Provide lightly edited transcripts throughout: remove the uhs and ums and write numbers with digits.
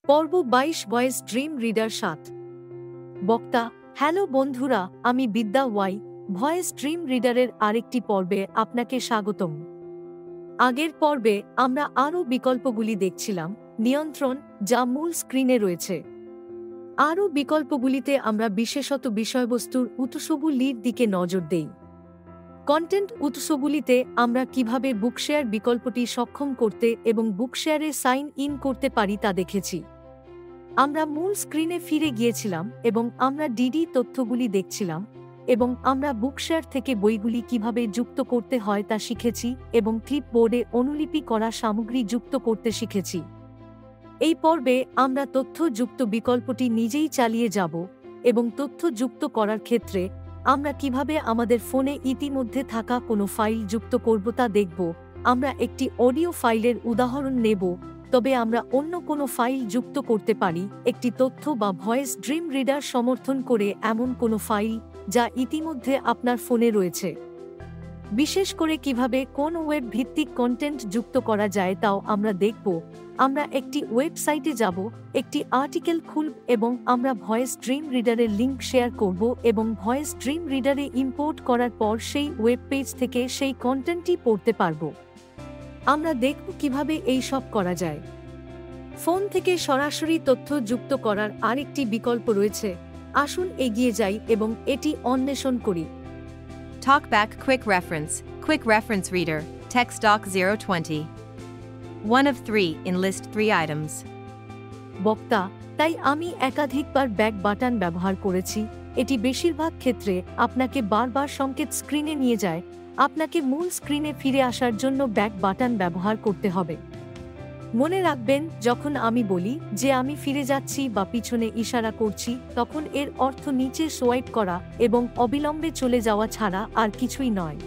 পর্ব ২২ voice dream reader ৭। বক্তা: hello বন্ধুরা, আমি বিদ্যা ওয়াই। ভয়েস ড্রিম রিডারের আরেকটি পর্বে আপনাকে স্বাগতম। আগের পর্বে আমরা আরও বিকল্পগুলি দেখছিলাম, নিয়ন্ত্রণ, যা মূল স্ক্রিনে রয়েছে। আরও বিকল্পগুলিতে আমরা বিশেষত বিষয়বস্তুর উৎসগুলির দিকে নজর দেই। কন্টেন্ট উৎসগুলিতে আমরা কিভাবে বুকশেয়ার বিকল্পটি সক্ষম করতে এবং বুকশেয়ারে সাইন ইন করতে পারি তা দেখেছি। আমরা মূল স্ক্রিনে ফিরে গিয়েছিলাম এবং আমরা ডিডি তথ্যগুলি দেখছিলাম এবং আমরা বুকশেয়ার থেকে বইগুলি কিভাবে যুক্ত করতে হয় তা শিখেছি এবং ক্লিপবোর্ডে অনুলিপি করা সামগ্রী যুক্ত করতে শিখেছি। এই পর্বে আমরা তথ্য যুক্ত বিকল্পটি নিজেই চালিয়ে যাব এবং তথ্য যুক্ত করার ক্ষেত্রে আমরা কিভাবে আমাদের ফোনে ইতিমধ্যে থাকা কোনো ফাইল যুক্ত করব তা দেখব। আমরা একটি অডিও ফাইলের উদাহরণ নেব, তবে আমরা অন্য কোনো ফাইল যুক্ত করতে পারি, একটি তথ্য বা ভয়েস ড্রিম রিডার সমর্থন করে এমন কোনো ফাইল যা ইতিমধ্যে আপনার ফোনে রয়েছে। বিশেষ করে কিভাবে কোন ওয়েব ভিত্তিক কন্টেন্ট যুক্ত করা যায় তাও আমরা দেখব। আমরা একটি ওয়েবসাইটে যাব, একটি আর্টিকেল খুলব এবং আমরা ভয়েস ড্রিম রিডারের লিঙ্ক শেয়ার করব এবং ভয়েস ড্রিম রিডারে ইম্পোর্ট করার পর সেই ওয়েব পেজ থেকে সেই কন্টেন্টটি পড়তে পারব। আমরা দেখব কিভাবে এই সব করা যায়। ফোন থেকে সরাসরি তথ্য যুক্ত করার আরেকটি বিকল্প রয়েছে। আসুন এগিয়ে যাই এবং এটি অন্বেষণ করি। TalkBack Quick Reference Reader, TextDoc 020. 1 of 3 in list 3 items. বক্তা: তাই আমি একাধিকবার ব্যাক বাটন ব্যবহার করেছি। এটি বেশিরভাগ ক্ষেত্রে আপনাকে বারবার সংকেত স্ক্রিনে নিয়ে যায়। আপনাকে মূল স্ক্রিনে ফিরে আসার জন্য ব্যাক বাটন ব্যবহার করতে হবে। মনে রাখবেন, যখন আমি বলি যে আমি ফিরে যাচ্ছি বা পিছনে ইশারা করছি, তখন এর অর্থ নিচে সোয়াইপ করা এবং অবিলম্বে চলে যাওয়া ছাড়া আর কিছুই নয়।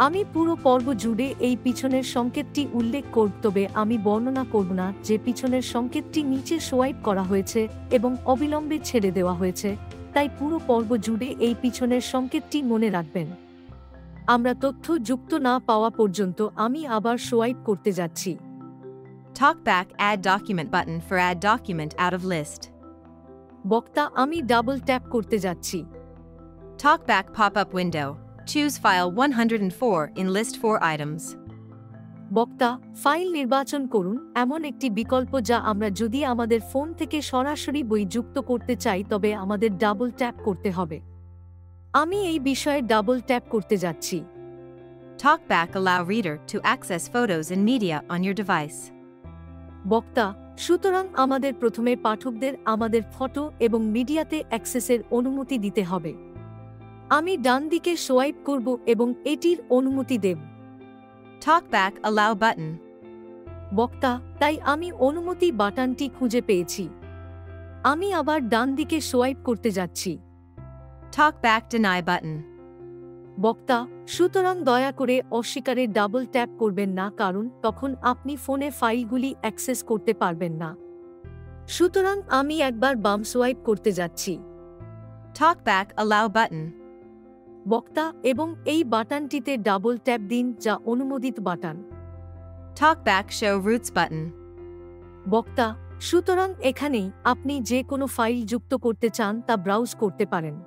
আমি পুরো পর্ব জুড়ে এই পিছনের সংকেতটি উল্লেখ করব, তবে আমি বর্ণনা করব না যে পিছনের সংকেতটি নিচে সোয়াইপ করা হয়েছে এবং অবিলম্বে ছেড়ে দেওয়া হয়েছে। তাই পুরো পর্ব জুড়ে এই পিছনের সংকেতটি মনে রাখবেন। আমরা তথ্য যুক্ত না পাওয়া পর্যন্ত আমি আবার সোয়াইপ করতে যাচ্ছি। TalkBack Add Document button for Add Document out of list. বক্তা: আমি ডাবল ট্যাপ করতে যাচ্ছি। TalkBack pop-up window. Choose file 104 in list 4 items. বক্তা: ফাইল নির্বাচন করুন এমন একটি বিকল্প যা আমরা যদি আমাদের ফোন থেকে সরাসরি বই যুক্ত করতে চাই তবে আমাদের ডাবল ট্যাপ করতে হবে। আমি এই বিষয়ে ডাবল ট্যাপ করতে যাচ্ছি। TalkBack allow reader to access photos and media on your device. বক্তা: সুতরাং আমাদের প্রথমে পাঠকদের আমাদের ফটো এবং মিডিয়াতে অ্যাক্সেসের অনুমতি দিতে হবে। আমি ডান দিকে সোয়াইপ করব এবং এটির অনুমতি দেব। TalkBack allow button. বক্তা: তাই আমি অনুমতি বাটনটি খুঁজে পেয়েছি। আমি আবার ডান দিকে সোয়াইপ করতে যাচ্ছি। TalkBack deny button. বক্তা: সুতরাং দয়া করে অস্বীকারে ডাবল ট্যাপ করবেন না, কারণ তখন আপনি ফোনে ফাইলগুলি অ্যাক্সেস করতে পারবেন না। সুতরাং আমি একবার বাম সোয়াইপ করতে যাচ্ছি। TalkBack allow button. বক্তা: এবং এই বাটনটিতে ডাবল ট্যাপ দিন, যা অনুমোদিত button. TalkBack show routes button. বক্তা: সুতরাং এখানেই আপনি যে কোনো ফাইল যুক্ত করতে চান তা ব্রাউজ করতে পারেন।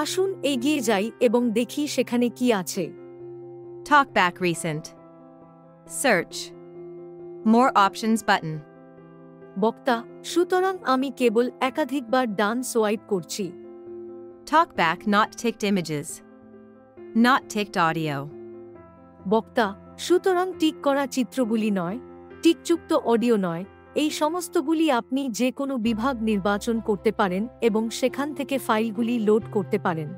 আসুন এগিয়ে যাই এবং দেখি সেখানে কি আছে। TalkBack recent. Search. More options button. বক্তা: সুতরাং আমি কেবল একাধিকবার ডান সোয়াইপ করছি। TalkBack not ticked images. Not ticked audio. বক্তা: সুতরাং টিক করা চিত্রগুলি নয়, টিকযুক্ত অডিও নয়, এই সমস্তগুলি আপনি যে কোনো বিভাগ নির্বাচন করতে পারেন এবং সেখান থেকে ফাইলগুলি লোড করতে পারেন।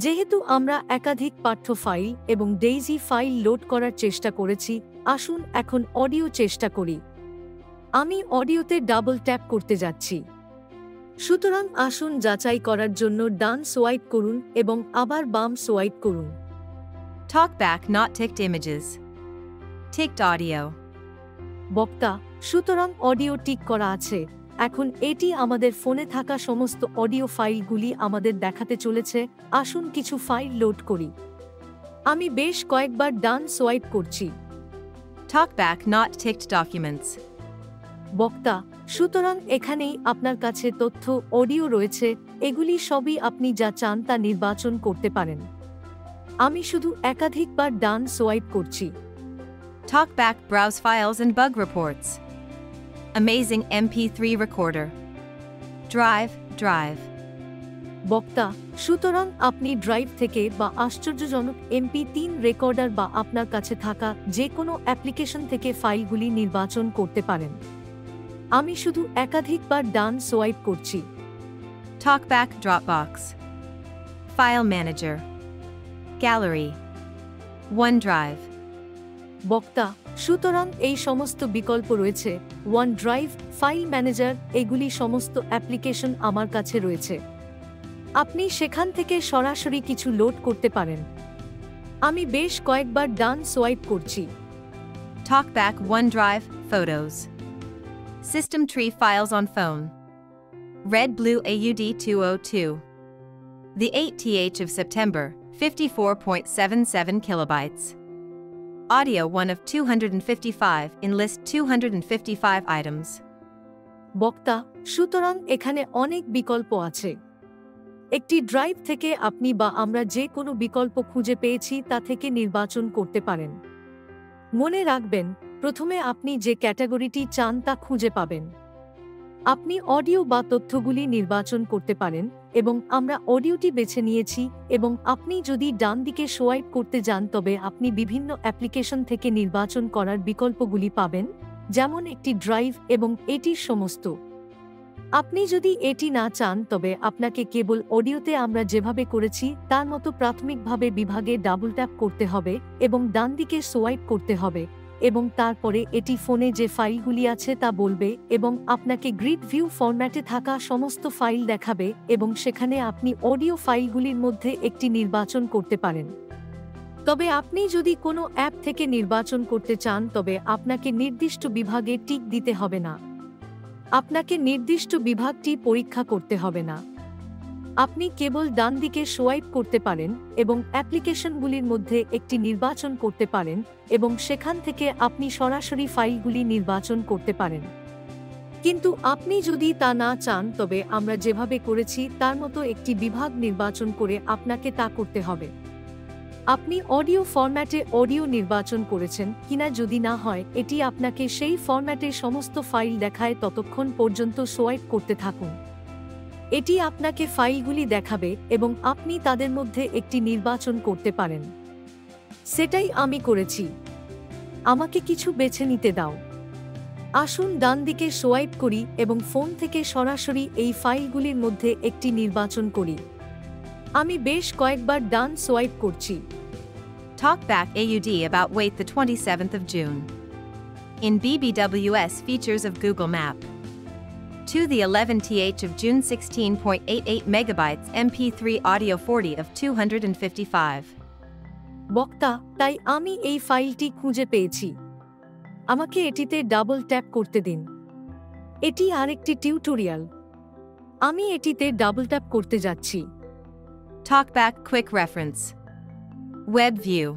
যেহেতু আমরা একাধিক পাঠ্য ফাইল এবং ডেইজি ফাইল লোড করার চেষ্টা করেছি, আসুন এখন অডিও চেষ্টা করি। আমি অডিওতে ডাবল ট্যাপ করতে যাচ্ছি। সুতরাং আসুন যাচাই করার জন্য ডান সোয়াইপ করুন এবং আবার বাম সোয়াইপ করুন। TalkBack not ticked images. Ticked audio. বক্তা: সুতরাং অডিও টিক করা আছে। এখন এটি আমাদের ফোনে থাকা সমস্ত অডিও ফাইলগুলি আমাদের দেখাতে চলেছে। আসুন কিছু ফাইল লোড করি। আমি বেশ কয়েকবার ডান সোয়াইপ করছি। TalkBack not ticked documents. বক্তা, সুতরাং এখানেই আপনার কাছে তথ্য, অডিও রয়েছে, এগুলি সবই আপনি যা চান তা নির্বাচন করতে পারেন। আমি শুধু একাধিকবার ডান সোয়াইপ করছি। Talkback browse files and bug reports. Amazing MP3 recorder. Drive. বক্তা, সুতরাং আপনি ড্রাইভ থেকে বা আশ্চর্যজনক MP3 রেকর্ডার বা আপনার কাছে থাকা যে কোনো অ্যাপ্লিকেশন থেকে ফাইলগুলি নির্বাচন করতে পারেন। আমি শুধু একাধিকবার ডান সোয়াইপ করছি। Talkback Dropbox. File Manager. Gallery. OneDrive. বক্তা, সুতরাং এই সমস্ত বিকল্প রয়েছে, ওয়ান ড্রাইভ, ফাইল ম্যানেজার, এগুলি সমস্ত অ্যাপ্লিকেশন আমার কাছে রয়েছে। আপনি সেখান থেকে সরাসরি কিছু লোড করতে পারেন। আমি বেশ কয়েকবার ডান সোয়াইপ করছি। Talkback OneDrive Photos. System tree files on phone. Red Blue AUD 202. The 8th of September, 54.77 kilobytes. Audio 1 of 255 in list 255 items. বক্তা, সুতরাং এখানে অনেক বিকল্প আছে। একটি ড্রাইভ থেকে আপনি বা আমরা যে কোনো বিকল্প খুঁজে পেয়েছি তা থেকে নির্বাচন করতে পারেন। মনে রাখবেন, প্রথমে আপনি যে ক্যাটাগরিটি চান তা খুঁজে পাবেন। আপনি অডিও বা তথ্যগুলি নির্বাচন করতে পারেন এবং আমরা অডিওটি বেছে নিয়েছি এবং আপনি যদি ডান দিকে সোয়াইপ করতে যান তবে আপনি বিভিন্ন অ্যাপ্লিকেশন থেকে নির্বাচন করার বিকল্পগুলি পাবেন, যেমন একটি ড্রাইভ এবং এটির সমস্ত। আপনি যদি এটি না চান তবে আপনাকে কেবল অডিওতে আমরা যেভাবে করেছি তার মতো প্রাথমিকভাবে বিভাগে ডাবল ট্যাপ করতে হবে এবং ডান দিকে সোয়াইপ করতে হবে এবং তারপরে এটি ফোনে যে ফাইলগুলি আছে তা বলবে এবং আপনাকে গ্রিড ভিউ ফরম্যাটে থাকা সমস্ত ফাইল দেখাবে এবং সেখানে আপনি অডিও ফাইলগুলির মধ্যে একটি নির্বাচন করতে পারেন। তবে আপনি যদি কোনো অ্যাপ থেকে নির্বাচন করতে চান তবে আপনাকে নির্দিষ্ট বিভাগে টিক দিতে হবে না। আপনাকে নির্দিষ্ট বিভাগটি পরীক্ষা করতে হবে না। আপনি কেবল ডান দিকে সোয়াইপ করতে পারেন এবং অ্যাপ্লিকেশনগুলির মধ্যে একটি নির্বাচন করতে পারেন এবং সেখান থেকে আপনি সরাসরি ফাইলগুলি নির্বাচন করতে পারেন। কিন্তু আপনি যদি তা না চান তবে আমরা যেভাবে করেছি তার মতো একটি বিভাগ নির্বাচন করে আপনাকে তা করতে হবে। আপনি অডিও ফরম্যাটে অডিও নির্বাচন করেছেন কিনা যদি না হয়, এটি আপনাকে সেই ফরম্যাটে সমস্ত ফাইল দেখায়, ততক্ষণ পর্যন্ত সোয়াইপ করতে থাকুন। এটি আপনাকে ফাইলগুলি দেখাবে এবং আপনি তাদের মধ্যে একটি নির্বাচন করতে পারেন। সেটাই আমি করেছি। আমাকে কিছু বেছে নিতে দাও। আসুন ডান দিকে সোয়াইপ করি এবং ফোন থেকে সরাসরি এই ফাইলগুলির মধ্যে একটি নির্বাচন করি। আমি বেশ কয়েকবার ডান সোয়াইপ করছি। Talkback AUD about wait the 27th of June. In BBWS features of Google Map. To the 11th of June 16.88 megabytes MP3 audio 40 of 255. বক্তা, তাই আমি এই ফাইলটি খুঁজে পেয়েছি। আমাকে এটিতে ডাবল ট্যাপ করতে দিন। এটি আরেকটি টিউটোরিয়াল। আমি এটিতে ডাবল ট্যাপ করতে যাচ্ছি। Talkback quick reference. Web view.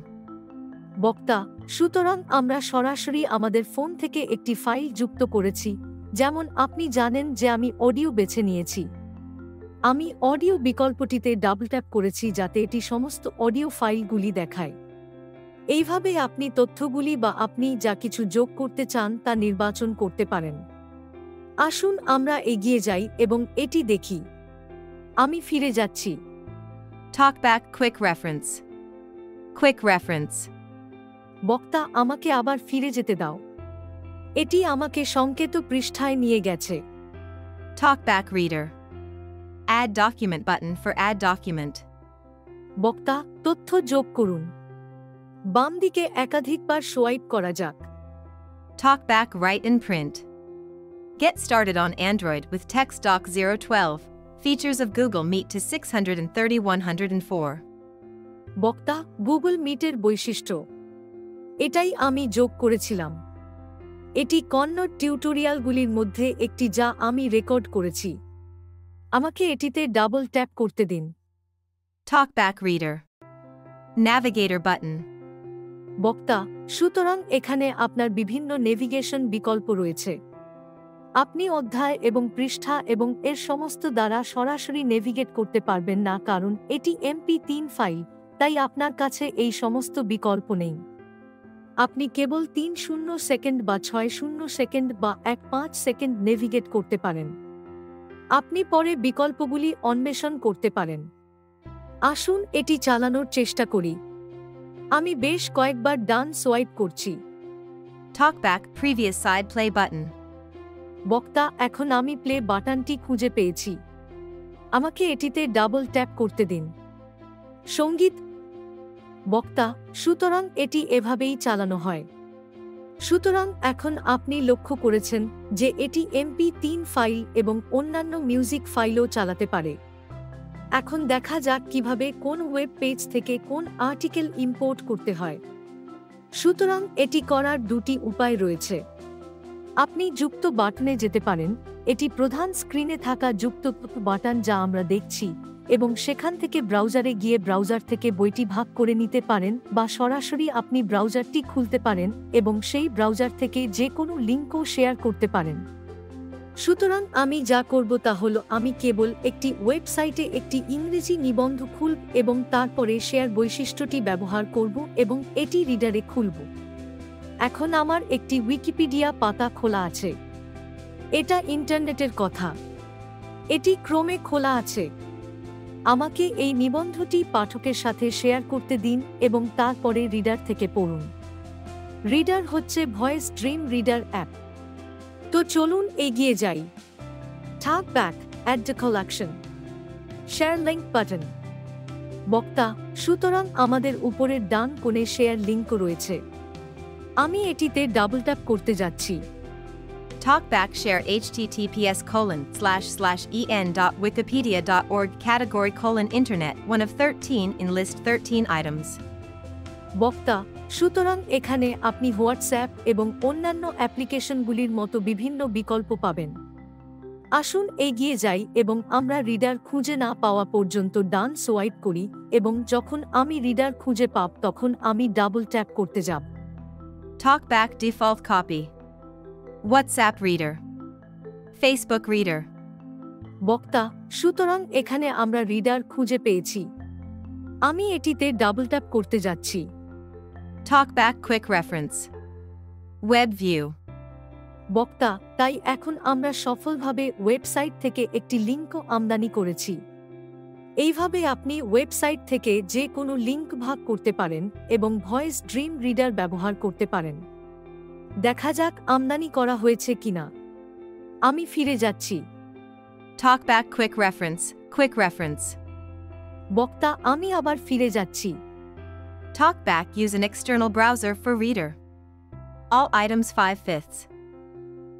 বক্তা, সুতরাং আমরা সরাসরি আমাদের ফোন থেকে একটি ফাইল যুক্ত করেছি, যেমন আপনি জানেন যে আমি অডিও বেছে নিয়েছি। আমি অডিও বিকল্পটিতে ডাবল ট্যাপ করেছি যাতে এটি সমস্ত অডিও ফাইলগুলি দেখায়। এইভাবে আপনি তথ্যগুলি বা আপনি যা কিছু যোগ করতে চান তা নির্বাচন করতে পারেন। আসুন আমরা এগিয়ে যাই এবং এটি দেখি। আমি ফিরে যাচ্ছি। Talkback quick reference. Quick reference. বক্তা, আমাকে আবার ফিরে যেতে দাও। এটি আমাকে সংকেত পৃষ্ঠায় নিয়ে গেছে। Talkback reader. Add document button for add document. বক্তা, তথ্য যোগ করুন। বাম দিকে একাধিকবার সোয়াইপ করা যাক। Talkback write and print. Get started on Android with TextDoc 012. Features of Google Meet to 630-104. বক্তা, গুগল মিটের বৈশিষ্ট্য। এটাই আমি যোগ করেছিলাম। এটি কন্নড় টিউটোরিয়ালগুলির মধ্যে একটি যা আমি রেকর্ড করেছি। আমাকে এটিতে ডাবল ট্যাপ করতে দিন। Talkback reader. Navigator button. বক্তা, সুতরাং এখানে আপনার বিভিন্ন নেভিগেশন বিকল্প রয়েছে। আপনি অধ্যায় এবং পৃষ্ঠা এবং এর সমস্ত দ্বারা সরাসরি নেভিগেট করতে পারবেন না, কারণ এটি MP3 ফাইল, তাই আপনার কাছে এই সমস্ত বিকল্প নেই। আপনি কেবল 30 সেকেন্ড বা 60 সেকেন্ড বা 15 সেকেন্ড নেভিগেট করতে পারেন। আপনি পরে বিকল্পগুলি অন্বেষণ করতে পারেন। আসুন এটি চালানোর চেষ্টা করি। আমি বেশ কয়েকবার ডান সোয়াইপ করছি। Talkback previous side play button. বক্তা, এখন আমি প্লে বাটনটি খুঁজে পেয়েছি। আমাকে এটিতে ডাবল ট্যাপ করতে দিন। সঙ্গীত। বক্তা, সুতরাং এটি এভাবেই চালানো হয়। সুতরাং এখন আপনি লক্ষ্য করেছেন যে এটি MP3 ফাইল এবং অন্যান্য মিউজিক ফাইলও চালাতে পারে। এখন দেখা যাক কিভাবে কোন ওয়েব পেজ থেকে কোন আর্টিকেল ইম্পোর্ট করতে হয়। সুতরাং এটি করার দুটি উপায় রয়েছে। আপনি যুক্ত বাটনে যেতে পারেন, এটি প্রধান স্ক্রিনে থাকা যুক্ত বাটন যা আমরা দেখছি, এবং সেখান থেকে ব্রাউজারে গিয়ে ব্রাউজার থেকে বইটি ভাগ করে নিতে পারেন, বা সরাসরি আপনি ব্রাউজারটি খুলতে পারেন এবং সেই ব্রাউজার থেকে যে কোনো লিঙ্কও শেয়ার করতে পারেন। সুতরাং আমি যা করব তা হল আমি কেবল একটি ওয়েবসাইটে একটি ইংরেজি নিবন্ধ খুলব এবং তারপরে শেয়ার বৈশিষ্ট্যটি ব্যবহার করব এবং এটি রিডারে খুলব। এখন আমার একটি উইকিপিডিয়া পাতা খোলা আছে। এটা ইন্টারনেটের কথা। এটি ক্রোমে খোলা আছে। আমাকে এই নিবন্ধটি পাঠকের সাথে শেয়ার করতে দিন এবং তারপরে রিডার থেকে পড়ুন। রিডার হচ্ছে ভয়েস ড্রিম রিডার অ্যাপ। তো চলুন এগিয়ে যাই। Talkback, add to collection. Share link button. বক্তা, সুতরাং আমাদের উপরের ডান কোণে শেয়ার লিঙ্ক রয়েছে। আমি এটিতে ডাবল ট্যাপ করতে যাচ্ছি। Talkback share https://en.wikipedia.org category :internet 1 of 13 in list 13 items. বক্তা, সুতরাং এখানে আপনি হোয়াটসঅ্যাপ এবং অন্যান্য অ্যাপ্লিকেশনগুলির মতো বিভিন্ন বিকল্প পাবেন। আসুন এগিয়ে যাই এবং আমরা রিডার খুঁজে না পাওয়া পর্যন্ত ডান সোয়াইপ করি, এবং যখন আমি রিডার খুঁজে পাব তখন আমি ডাবল ট্যাপ করতে যাব। Talkback default copy. WhatsApp reader. Facebook reader. বক্তা, সুতরাং এখানে আমরা রিডার খুঁজে পেয়েছি। আমি এটিতে ডাবল ট্যাপ করতে যাচ্ছি। Talkback quick reference. Web view. বক্তা, তাই এখন আমরা সফলভাবে ওয়েবসাইট থেকে একটি লিঙ্কও আমদানি করেছি। এইভাবে আপনি ওয়েবসাইট থেকে যে কোনো লিঙ্ক ভাগ করতে পারেন এবং ভয়েস ড্রিম রিডার ব্যবহার করতে পারেন। দেখা যাক আমদানি করা হয়েছে কিনা। আমি ফিরে যাচ্ছি। Talkback quick reference. বক্তা, আমি আবার ফিরে যাচ্ছি। Talkback use an external browser for reader. All items 5/5.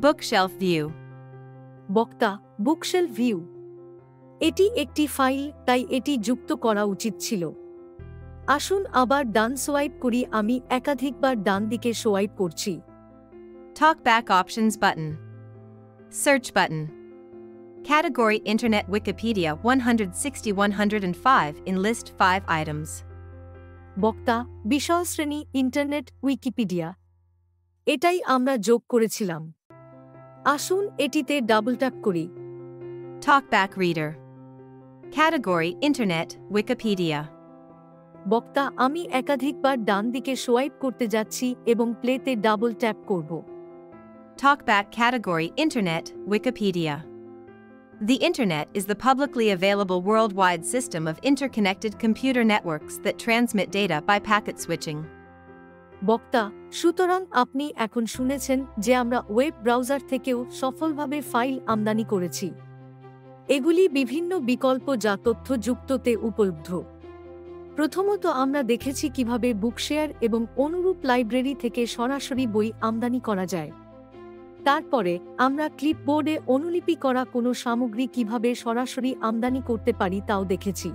Bookshelf view. বক্তা, বুকশেলফ ভিউ। এটি একটি ফাইল, তাই এটি যুক্ত করা উচিত ছিল। আসুন আবার ডান সোয়াইপ করি। আমি একাধিকবার ডান দিকে সোয়াইপ করছি। Talkback options button. Search button. Category Internet Wikipedia 160-105 in list 5 items. বক্তা, বিষয়শ্রেণী ইন্টারনেট উইকিপিডিয়া। এটাই আমরা যোগ করেছিলাম। আসুন এটিতে ডাবল ট্যাপ করি। Talkback reader. Category Internet Wikipedia. বক্তা, আমি একাধিকবার ডান দিকে সোয়াইপ করতে যাচ্ছি এবং প্লেতে ডাবল ট্যাপ করব। Talkback category Internet Wikipedia. The Internet is the publicly available worldwide system of interconnected computer networks that transmit data by packet switching. বক্তা, সুতরাং আপনি এখন শুনেছেন যে আমরা ওয়েব ব্রাউজার থেকেও সফলভাবে ফাইল আমদানি করেছি। এগুলি বিভিন্ন বিকল্প যা তথ্যযুক্ততে উপলব্ধ। প্রথমত আমরা দেখেছি কিভাবে বুকশেয়ার এবং অনুরূপ লাইব্রেরি থেকে সরাসরি বই আমদানি করা যায়। তারপরে আমরা ক্লিপবোর্ডে অনুলিপি করা কোনো সামগ্রী কিভাবে সরাসরি আমদানি করতে পারি তাও দেখেছি।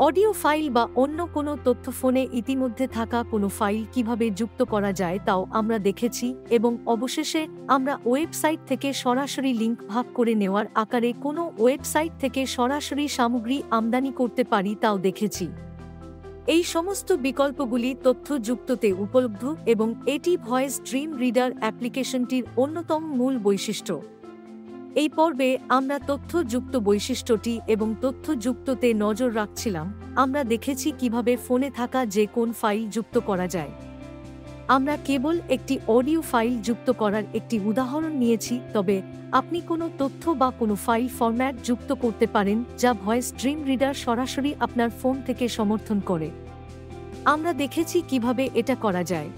অডিও ফাইল বা অন্য কোনো তথ্য ফোনে ইতিমধ্যে থাকা কোনো ফাইল কিভাবে যুক্ত করা যায় তাও আমরা দেখেছি, এবং অবশেষে আমরা ওয়েবসাইট থেকে সরাসরি লিঙ্ক ভাগ করে নেওয়ার আকারে কোনো ওয়েবসাইট থেকে সরাসরি সামগ্রী আমদানি করতে পারি তাও দেখেছি। এই সমস্ত বিকল্পগুলি তথ্যযুক্ততে উপলব্ধ এবং এটি ভয়েস ড্রিম রিডার অ্যাপ্লিকেশনটির অন্যতম মূল বৈশিষ্ট্য। এই পর্বে আমরা তথ্যযুক্ত বৈশিষ্ট্যটি এবং তথ্যযুক্ততে নজর রাখছিলাম। আমরা দেখেছি কিভাবে ফোনে থাকা যে কোন ফাইল যুক্ত করা যায়। আমরা কেবল একটি অডিও ফাইল যুক্ত করার একটি উদাহরণ নিয়েছি, তবে আপনি কোনো তথ্য বা কোনো ফাইল ফরম্যাট যুক্ত করতে পারেন যা ভয়েস ড্রিম রিডার সরাসরি আপনার ফোন থেকে সমর্থন করে। আমরা দেখেছি কিভাবে এটা করা যায়।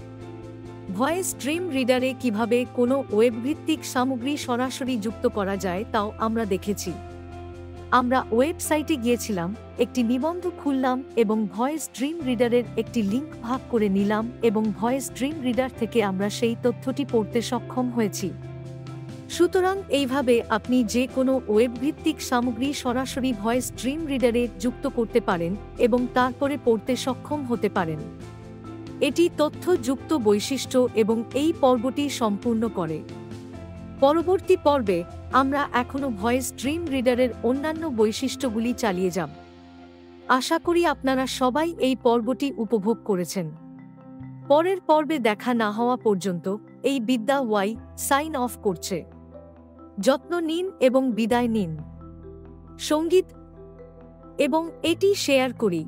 ভয়েস ড্রিম রিডারে কিভাবে কোনো ওয়েবভিত্তিক সামগ্রী সরাসরি যুক্ত করা যায় তাও আমরা দেখেছি। আমরা ওয়েবসাইটে গিয়েছিলাম, একটি নিবন্ধ খুললাম এবং ভয়েস ড্রিম রিডারের একটি লিঙ্ক ভাগ করে নিলাম এবং ভয়েস ড্রিম রিডার থেকে আমরা সেই তথ্যটি পড়তে সক্ষম হয়েছি। সুতরাং এইভাবে আপনি যে কোনো ওয়েবভিত্তিক সামগ্রী সরাসরি ভয়েস ড্রিম রিডারে যুক্ত করতে পারেন এবং তারপরে পড়তে সক্ষম হতে পারেন। এটি তথ্যযুক্ত বৈশিষ্ট্য এবং এই পর্বটি সম্পূর্ণ করে। পরবর্তী পর্বে আমরা এখনও ভয়েস ড্রিম রিডারের অন্যান্য বৈশিষ্ট্যগুলি চালিয়ে যাব। আশা করি আপনারা সবাই এই পর্বটি উপভোগ করেছেন। পরের পর্বে দেখা না হওয়া পর্যন্ত এই বিদ্যা ওয়াই সাইন অফ করছে। যত্ন নিন এবং বিদায় নিন। সঙ্গীত এবং এটি শেয়ার করি।